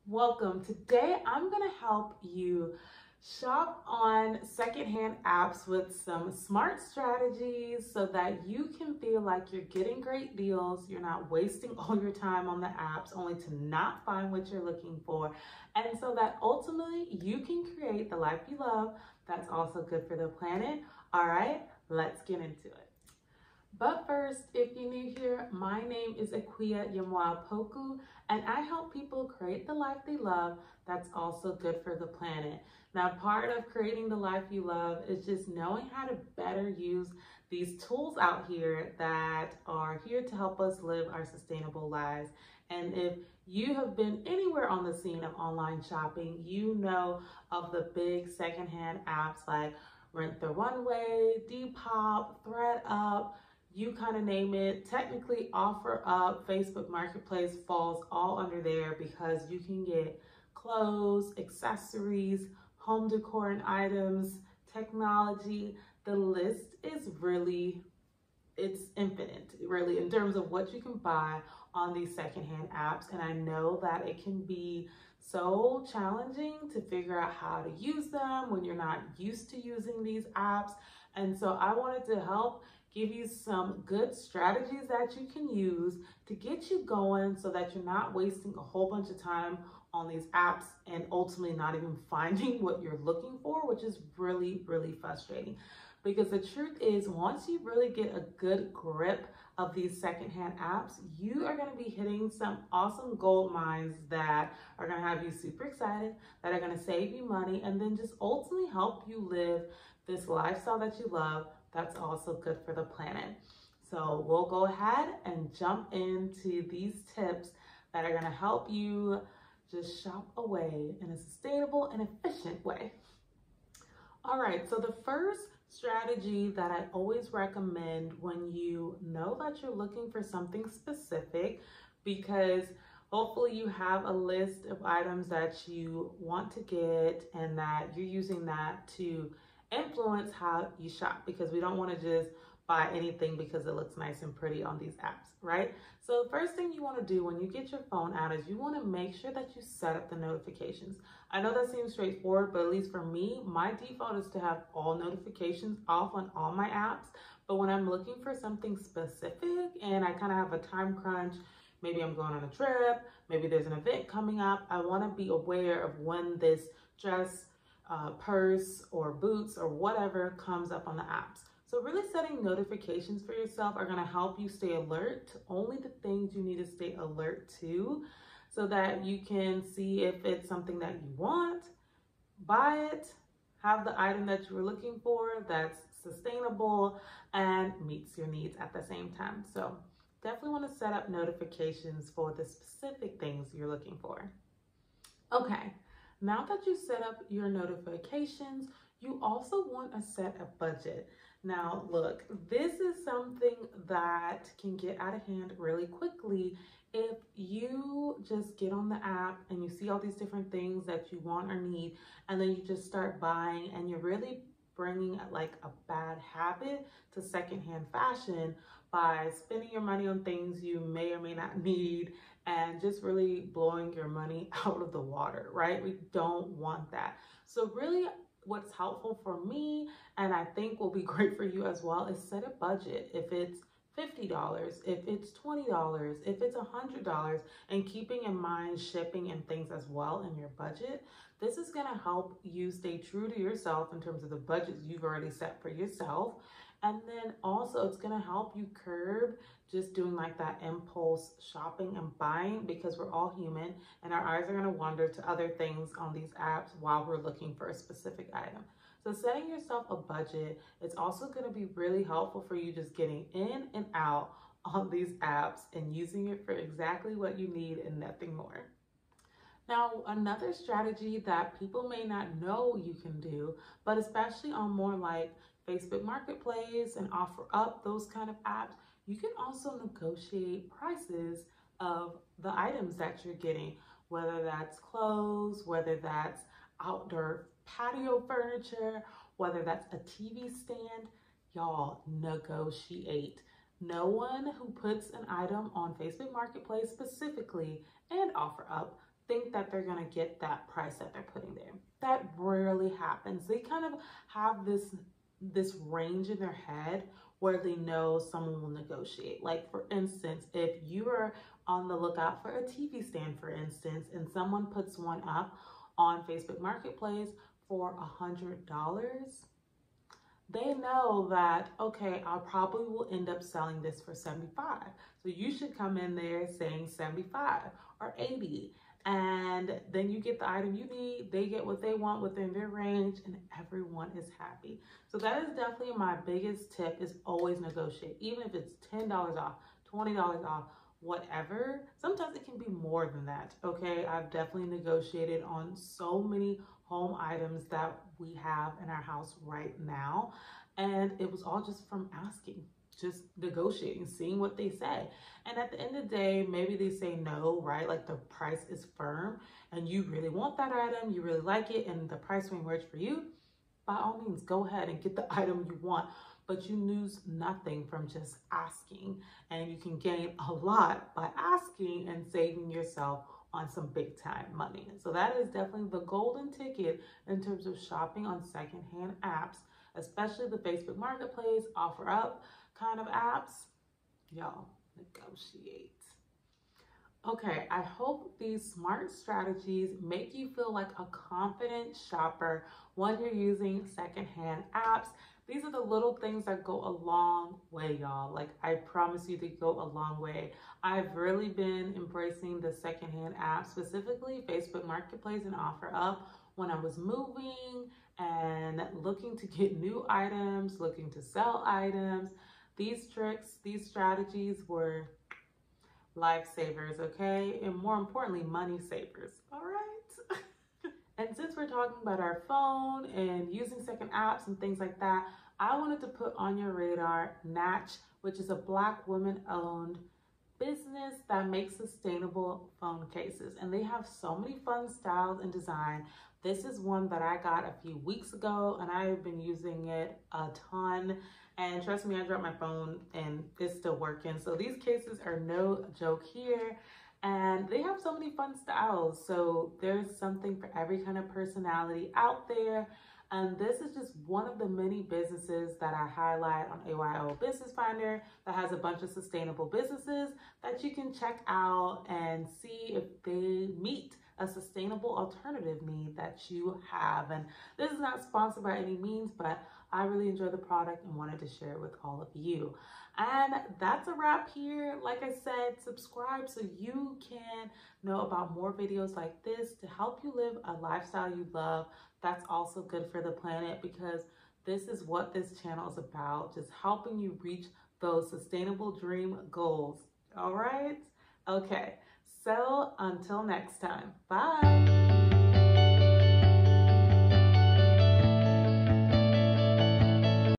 Welcome. Today I'm going to help you shop on secondhand apps with some smart strategies so that you can feel like you're getting great deals. You're not wasting all your time on the apps only to not find what you're looking for. And so that ultimately you can create the life you love that's also good for the planet. All right, let's get into it. But first, if you're new here, my name is Akuya Poku, and I help people create the life they love that's also good for the planet. Now, part of creating the life you love is just knowing how to better use these tools out here that are here to help us live our sustainable lives. And if you have been anywhere on the scene of online shopping, you know of the big secondhand apps like Rent the Runway, Depop, ThreadUp, you kind of name it. Technically, OfferUp, Facebook Marketplace falls all under there because you can get clothes, accessories, home decor and items, technology. The list is it's infinite, really, in terms of what you can buy on these secondhand apps. And I know that it can be so challenging to figure out how to use them when you're not used to using these apps. And so I wanted to help give you some good strategies that you can use to get you going so that you're not wasting a whole bunch of time on these apps and ultimately not even finding what you're looking for, which is really, really frustrating. Because the truth is, once you really get a good grip of these secondhand apps, you are going to be hitting some awesome gold mines that are going to have you super excited, that are going to save you money, and then just ultimately help you live this lifestyle that you love that's also good for the planet. So we'll go ahead and jump into these tips that are going to help you just shop away in a sustainable and efficient way. All right, so the first strategy that I always recommend when you know that you're looking for something specific, because hopefully you have a list of items that you want to get and that you're using that to influence how you shop, because we don't want to just buy anything because it looks nice and pretty on these apps, right? So the first thing you want to do when you get your phone out is you want to make sure that you set up the notifications. I know that seems straightforward, but at least for me, my default is to have all notifications off on all my apps. But when I'm looking for something specific and I kind of have a time crunch, maybe I'm going on a trip, maybe there's an event coming up, I want to be aware of when this dress, purse or boots or whatever comes up on the apps. So really setting notifications for yourself are going to help you stay alert to only the things you need to stay alert to, so that you can see if it's something that you want, buy it, have the item that you were looking for that's sustainable and meets your needs at the same time. So definitely want to set up notifications for the specific things you're looking for. Okay, now that you set up your notifications, you also want to set a budget. Now, look, this is something that can get out of hand really quickly if you just get on the app and you see all these different things that you want or need, and then you just start buying, and you're really bringing like a bad habit to secondhand fashion by spending your money on things you may or may not need and just really blowing your money out of the water, right? We don't want that. So really what's helpful for me, and I think will be great for you as well, is set a budget. If it's $50, if it's $20, if it's $100, and keeping in mind shipping and things as well in your budget. This is going to help you stay true to yourself in terms of the budgets you've already set for yourself. And then also it's going to help you curb just doing like that impulse shopping and buying, because we're all human and our eyes are going to wander to other things on these apps while we're looking for a specific item. So setting yourself a budget, it's also going to be really helpful for you just getting in and out on these apps and using it for exactly what you need and nothing more. Now, another strategy that people may not know you can do, but especially on more like Facebook Marketplace and OfferUp, those kind of apps, you can also negotiate prices of the items that you're getting, whether that's clothes, whether that's outdoor patio furniture, whether that's a TV stand. Y'all, negotiate. No one who puts an item on Facebook Marketplace specifically and OfferUp think that they're going to get that price that they're putting there. That rarely happens. They kind of have this range in their head where they know someone will negotiate. Like, for instance, if you are on the lookout for a TV stand, for instance, and someone puts one up on Facebook Marketplace for $100, they know that, okay, I probably will end up selling this for 75. So you should come in there saying 75 or 80. And then you get the item you need, they get what they want within their range, and everyone is happy. So that is definitely my biggest tip, is always negotiate. Even if it's $10 off, $20 off, whatever. Sometimes it can be more than that, okay? I've definitely negotiated on so many home items that we have in our house right now. And it was all just from asking, just negotiating, seeing what they say. And at the end of the day, maybe they say no, right? Like the price is firm and you really want that item, you really like it, and the price range works for you. By all means, go ahead and get the item you want, but you lose nothing from just asking. And you can gain a lot by asking and saving yourself on some big time money. So that is definitely the golden ticket in terms of shopping on secondhand apps, especially the Facebook Marketplace, OfferUp kind of apps. Y'all, negotiate. Okay, I hope these smart strategies make you feel like a confident shopper when you're using secondhand apps. These are the little things that go a long way, y'all. Like, I promise you, they go a long way. I've really been embracing the secondhand apps, specifically Facebook Marketplace and OfferUp, when I was moving and looking to get new items, looking to sell items. These tricks, these strategies were lifesavers, okay? And more importantly, money savers, all right? And since we're talking about our phone and using second apps and things like that, I wanted to put on your radar Natch, which is a Black woman-owned business that makes sustainable phone cases. And they have so many fun styles and design. This is one that I got a few weeks ago, and I have been using it a ton. And trust me, I dropped my phone and it's still working. So these cases are no joke here. And they have so many fun styles. So there's something for every kind of personality out there. And this is just one of the many businesses that I highlight on AYO Business Finder that has a bunch of sustainable businesses that you can check out and see if they meet a sustainable alternative need that you have. And this is not sponsored by any means, but I really enjoy the product and wanted to share it with all of you. And that's a wrap here. Like I said, subscribe so you can know about more videos like this to help you live a lifestyle you love. That's also good for the planet, because this is what this channel is about, just helping you reach those sustainable dream goals. All right? Okay. So until next time, bye.